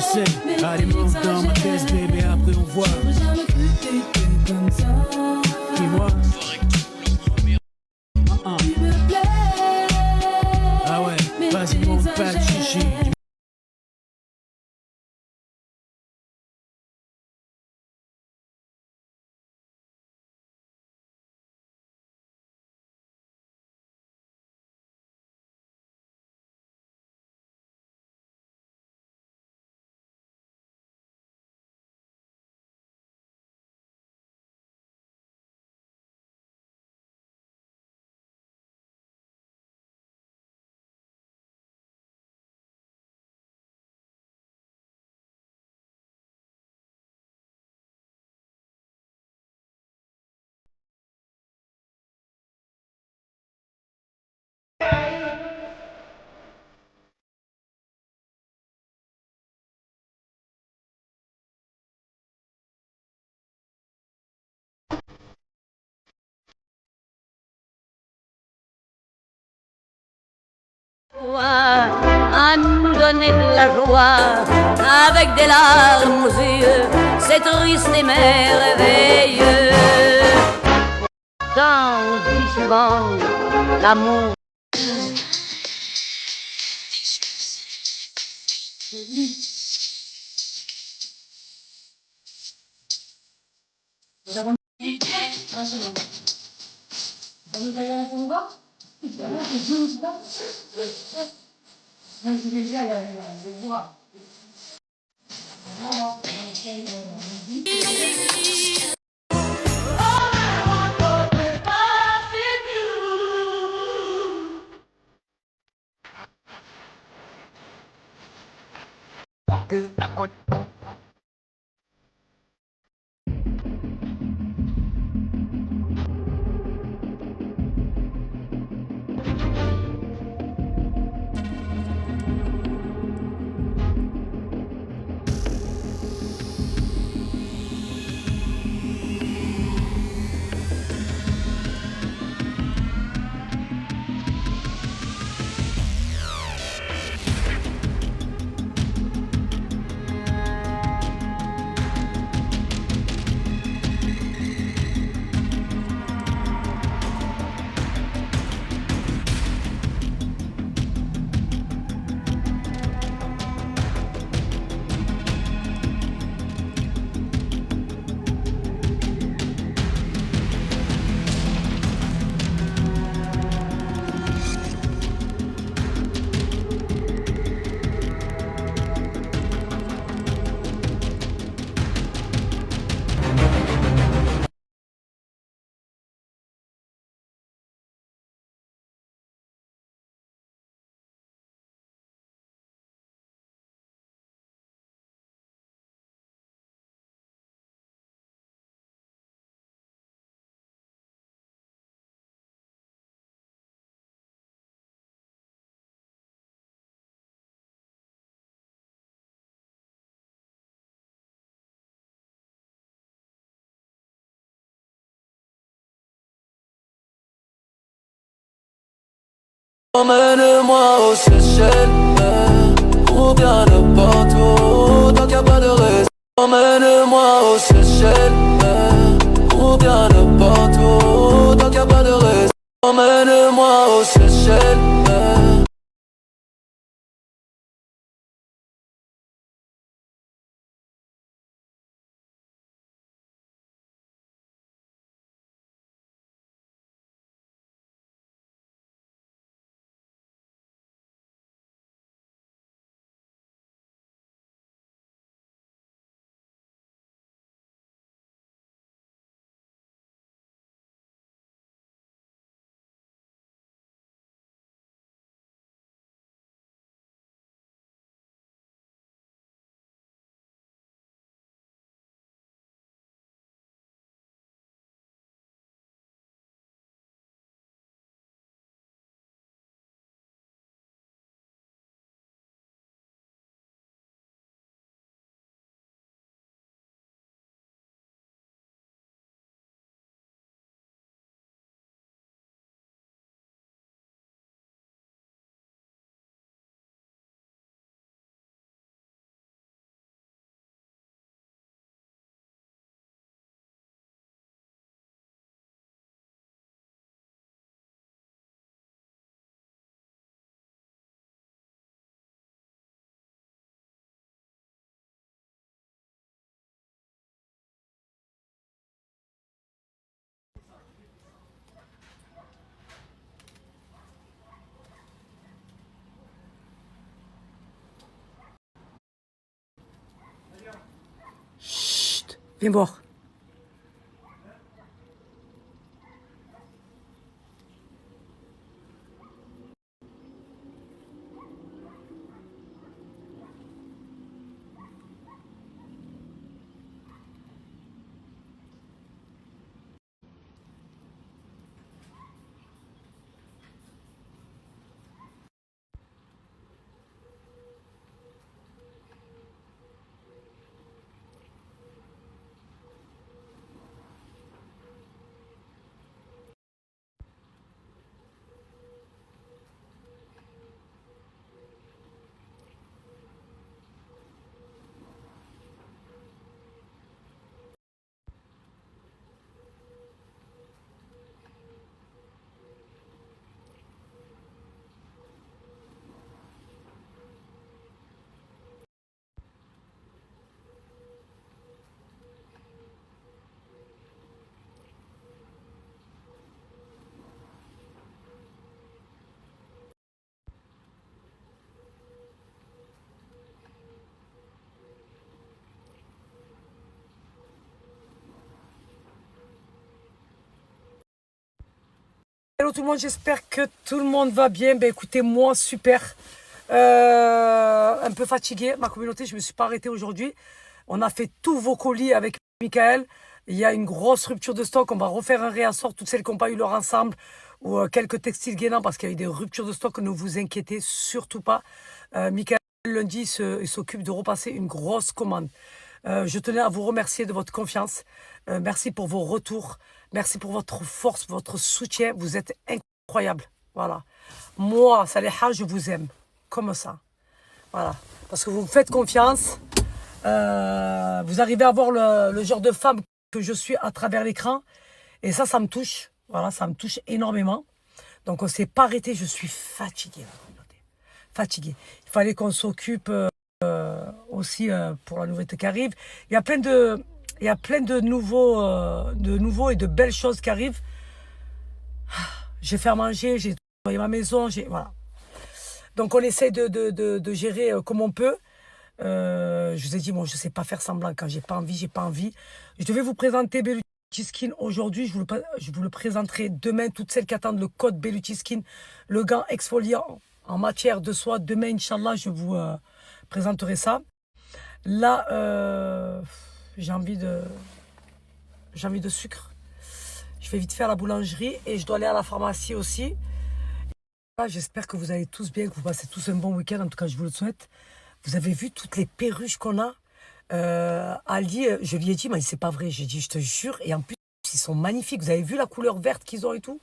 sais. Allez, monte dans ma caisse, bébé, après on voit. Dis-moi. Ah ouais, vas-y, monte pas de chichi. À nous donner de la joie avec des larmes aux yeux, c'est triste et merveilleux. Tant on dit souvent l'amour. Emmène-moi aux Seychelles, ou bien n'importe où, tant qu'il n'y a pas de raison. Emmène-moi aux Seychelles, ou bien n'importe où, tant qu'il n'y a pas de raison. Emmène-moi aux Seychelles. Viens boire. Hello tout le monde, j'espère que tout le monde va bien. Ben écoutez, moi super. Un peu fatigué. Ma communauté, je ne me suis pas arrêtée aujourd'hui. On a fait tous vos colis avec Michael. Il y a une grosse rupture de stock. On va refaire un réassort. Toutes celles qui n'ont pas eu leur ensemble ou quelques textiles gainants parce qu'il y a eu des ruptures de stock. Ne vous inquiétez surtout pas. Michael, lundi, il s'occupe de repasser une grosse commande. Je tenais à vous remercier de votre confiance. Merci pour vos retours. Merci pour votre force, votre soutien. Vous êtes incroyables. Voilà. Moi, Saleha, je vous aime. Comme ça. Voilà. Parce que vous me faites confiance. Vous arrivez à voir le genre de femme que je suis à travers l'écran. Et ça me touche. Voilà, ça me touche énormément. Donc, on ne s'est pas arrêté. Je suis fatiguée. Fatiguée. Il fallait qu'on s'occupe aussi pour la nouveauté qui arrive. Il y a plein de nouveaux et de belles choses qui arrivent. J'ai fait à manger, j'ai nettoyé ma maison, voilà. Donc on essaie de gérer comme on peut. Je vous ai dit, moi je ne sais pas faire semblant. Quand j'ai pas envie, j'ai pas envie. Je devais vous présenter Belluti Skin aujourd'hui. Je vous le présenterai demain. Toutes celles qui attendent le code Belluti Skin, le gant exfoliant en matière de soie. Demain, Inch'Allah, je vous présenterai ça. Là, j'ai envie de sucre. Je vais vite faire la boulangerie et je dois aller à la pharmacie aussi. J'espère que vous allez tous bien, que vous passez tous un bon week-end. En tout cas, je vous le souhaite. Vous avez vu toutes les perruches qu'on a. Ali, je lui ai dit, mais c'est pas vrai. J'ai dit, je te jure. Et en plus, ils sont magnifiques. Vous avez vu la couleur verte qu'ils ont et tout.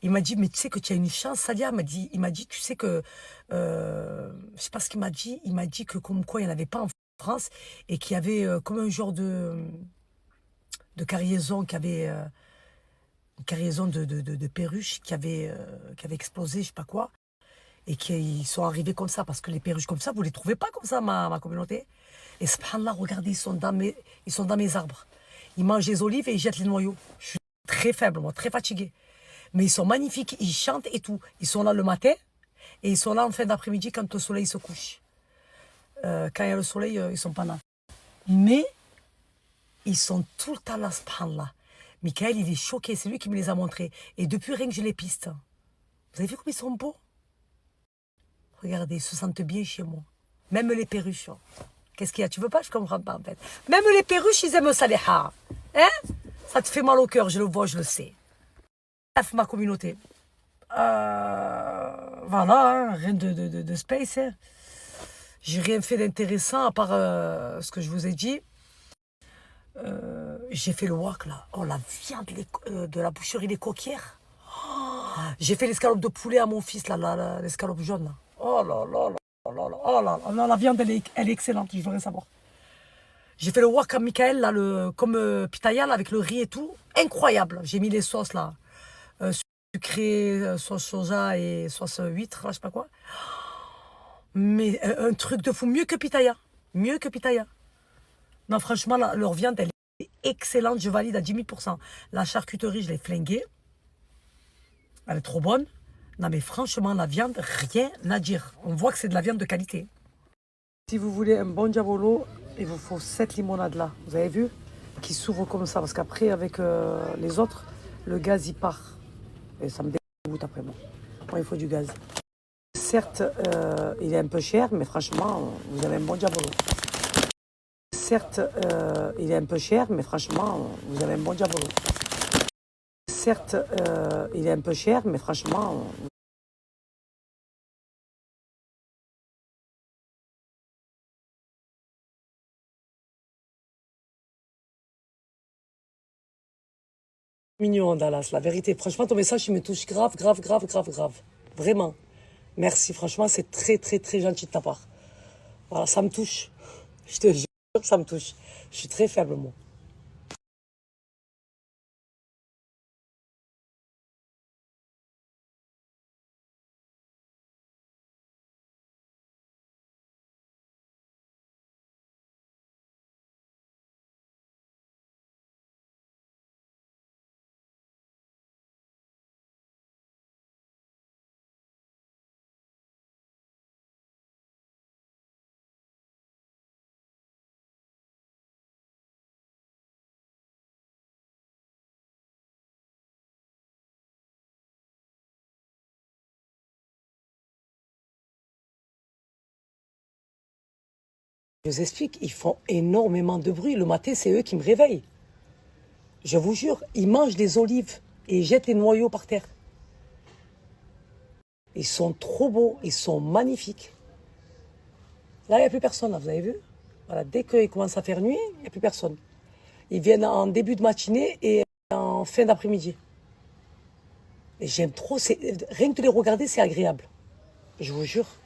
Il m'a dit, mais tu sais que tu as une chance, Sadia. Il m'a dit, tu sais que... je sais pas ce qu'il m'a dit. Il m'a dit que comme quoi, il n'y en avait pas en France et qu'il y avait comme un genre de cargaison qui avait une cargaison de perruches qui avait explosé, je sais pas quoi, et qui sont arrivés comme ça parce que les perruches comme ça, vous les trouvez pas comme ça, ma communauté. Et subhanallah, regardez, ils sont dans mes arbres. Ils mangent les olives et ils jettent les noyaux. Je suis très faible, moi, très fatiguée. Mais ils sont magnifiques, ils chantent et tout. Ils sont là le matin et ils sont là en fin d'après-midi quand le soleil se couche. Quand il y a le soleil, ils sont pas là. Mais ils sont tout le temps là, subhanallah. Michael, il est choqué, c'est lui qui me les a montrés. Et depuis rien que je les piste. Vous avez vu comme ils sont beaux? Regardez, ils se sentent bien chez moi. Même les perruches. Qu'est-ce qu'il y a? Tu veux pas? Je comprends pas en fait. Même les perruches, ils aiment Saleha. Hein? Ça te fait mal au cœur, je le vois, je le sais. Bref, ma communauté. Voilà, hein, rien de space. Hein. J'ai rien fait d'intéressant à part ce que je vous ai dit. J'ai fait le wok là. Oh, la viande de la boucherie des Coquières. Oh, j'ai fait l'escalope de poulet à mon fils, là, l'escalope jaune. Là. Oh là là là là là. Oh là là. Non, la viande, elle est excellente, je voudrais savoir. J'ai fait le wok à Michael, là, comme pitaya, là, avec le riz et tout. Incroyable. J'ai mis les sauces là. Sucré, sauce soja et sauce huître, là, je sais pas quoi. Mais un truc de fou. Mieux que pitaya. Mieux que pitaya. Non, franchement, leur viande, elle est excellente. Je valide à 10 000%. La charcuterie, je l'ai flinguée. Elle est trop bonne. Non, mais franchement, la viande, rien à dire. On voit que c'est de la viande de qualité. Si vous voulez un bon diabolo, il vous faut cette limonade là. Vous avez vu? qui s'ouvre comme ça, parce qu'après, avec les autres, le gaz, il part. Et ça me dégoûte après moi. Moi, il faut du gaz. Certes, il est un peu cher, mais franchement, vous avez un bon diabolo. Certes, il est un peu cher, mais franchement, vous avez un bon diabolo. Certes, il est un peu cher, mais franchement... Mignon, Dallas, la vérité. Franchement, ton message, il me touche grave, grave, grave, grave, grave. Vraiment. Merci, franchement, c'est très, très, très gentil de ta part. Voilà, ça me touche. Je te jure, ça me touche. Je suis très faible, moi. Je vous explique, ils font énormément de bruit. Le matin, c'est eux qui me réveillent. Je vous jure, ils mangent des olives et ils jettent les noyaux par terre. Ils sont trop beaux, ils sont magnifiques. Là, il n'y a plus personne, là, vous avez vu? Voilà, dès qu'il commence à faire nuit, il n'y a plus personne. Ils viennent en début de matinée et en fin d'après-midi. Et j'aime trop, rien que de les regarder, c'est agréable. Je vous jure.